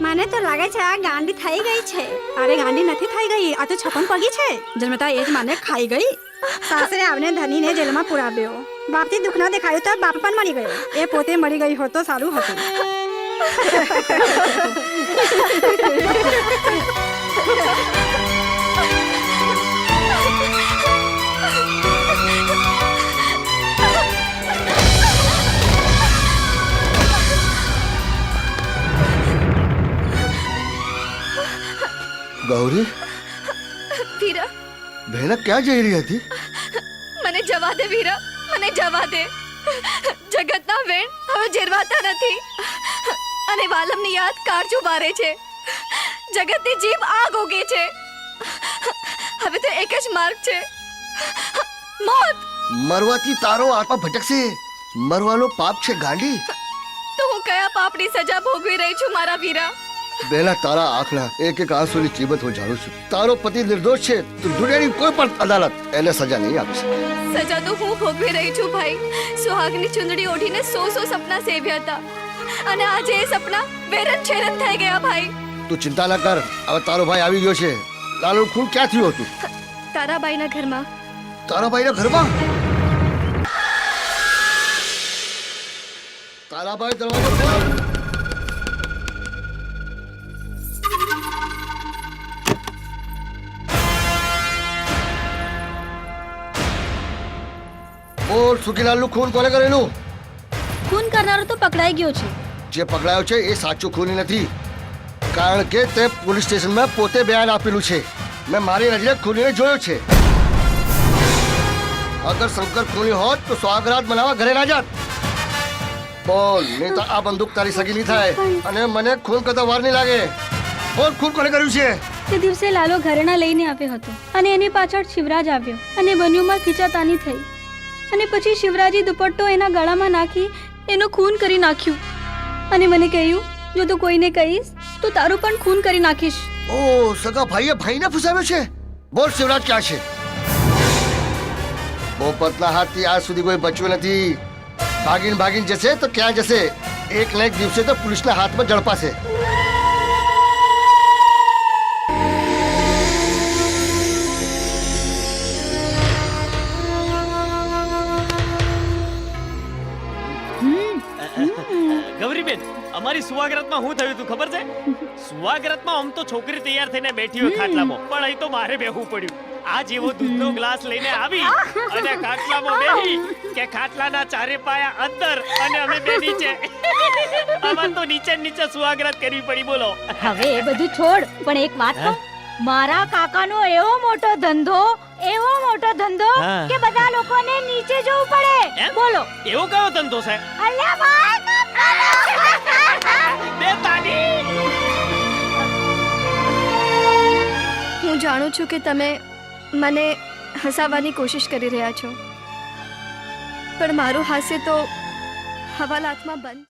મને તો લાગે છે આ ગાંડી થઈ ગઈ છે. અરે ગાંડી નથી થઈ ગઈ, આ તો છપન પગી છે. જન્મતા એ જ મને ખાઈ ગઈ. સાસરે આવને ધનીને જેલમાં પુરાવ્યો. બાપથી દુઃખ ન દેખાયું તો બાપ પણ મરી ગયો. એ પોતે મરી ગઈ હોત તો સારું હતું. ગૌરી, વીરા, બહેના ક્યાં જઈ રહી હતી? મને જવા દે વીરા, મને જવા દે. જગતના વેણ હવે જીરવાતા નથી અને વાલમની યાદ કાળજું બારે છે. જગતની જીભ આગ ઓગે છે. હવે તો એક જ માર્ગ છે, મોત. મરવાથી તારો આત્મા ભટકશે. મરવાનો પાપ છે ગાંડી. તો હું કયા પાપની સજા ભોગવી રહી છું મારા વીરા? બેલા, તારા આંખના એક એક આંસુની કિંમત હું જાણું છું. તારો પતિ નિર્દોષ છે. દુનિયાની કોઈ પણ અદાલત એને સજા નહીં આપી શકે. સજા તો હું ભોગવી રહી છું ભાઈ. સુહાગની ચુંદડી ઓઢીને 100 સપના સેવ્યા હતા અને આજે એ સપના વેરન છેરન થઈ ગયા ભાઈ. તું ચિંતા ના કર, હવે તારો ભાઈ આવી ગયો છે. લાલુ ખૂન ક્યાં થયું હતું? તારાબાઈના ઘરમાં. તારાભાઈના ઘરમાં? તારાભાઈ દરવાજો ખોલ. બોલ, સુખીલાલનું ખૂન કોને કરેલું? ખૂન કરનારો તો પકડાઈ ગયો છે. જે પકડાયો છે એ સાચું ખૂની નથી, કારણ કે તે પોલીસ સ્ટેશનમાં પોતે બયાન આપેલું છે. મેં મારી નજરે ખૂનીને જોયો છે. અગર શંકર ખૂની હોત તો સ્વાગરાત મનાવવા ઘરે ના જાત. બોલ, નહીં તો આ બંદૂક તારી સગી નહીં થાય અને મને ખૂન કરતા વાર નહીં લાગે. બોલ, ખૂન કોને કર્યું છે? તે દિવસે લાલો ઘરેણા લઈને આવ્યો હતો અને એની પાછળ શિવરાજ આવ્યો અને બંનેમાં ખીચાતાની થઈ અને પછી શિવરાજી દુપટ્ટો એના ગળામાં નાખી એનું ખૂન કરી નાખ્યું અને મને કહ્યું, જો તું કોઈને કહીશ તો તારું પણ ખૂન કરી નાખીશ. ઓ, સગા ભાઈએ ભાઈને ફસાવ્યો છે. બોલ, શિવરાજ ક્યાં છે? પોપટના હાથથી આજ સુધી કોઈ બચ્યું નથી. ભાગીને જશે તો ક્યાં જશે? એક ને એક દિવસે તો પોલીસના હાથમાં ઝડપાશે. ગૌરીબેન, અમારી સુવાગરાતમાં શું થયું તું ખબર છે? સુવાગરાતમાં આમ તો છોકરી તૈયાર થઈને બેઠી હોય ખાટલામાં, પણ અહીં તો મારે બેહવું પડ્યું. આ જેવો દૂધનો ગ્લાસ લઈને આવી અને ખાટલામાં બેહી કે ખાટલાના ચારે પાયા અંદર અને અમે બે નીચે. અમાર તો નીચે નીચે સુવાગરાત કરવી પડી. બોલો. હવે એ બધું છોડ, પણ એક વાત કહું, મારા કાકાનો એવો મોટો ધંધો હા. કે બધા લોકોને નીચે જવું પડે. એમ? બોલો. એવો કયો ધંધો છે? અલ્યા ભાઈ, બે તાળી. હું જાણું છું કે તમે મને હસાવવાની કોશિશ કરી રહ્યા છો, પણ મારું હાસ્ય તો હવાલાતમાં બંધ.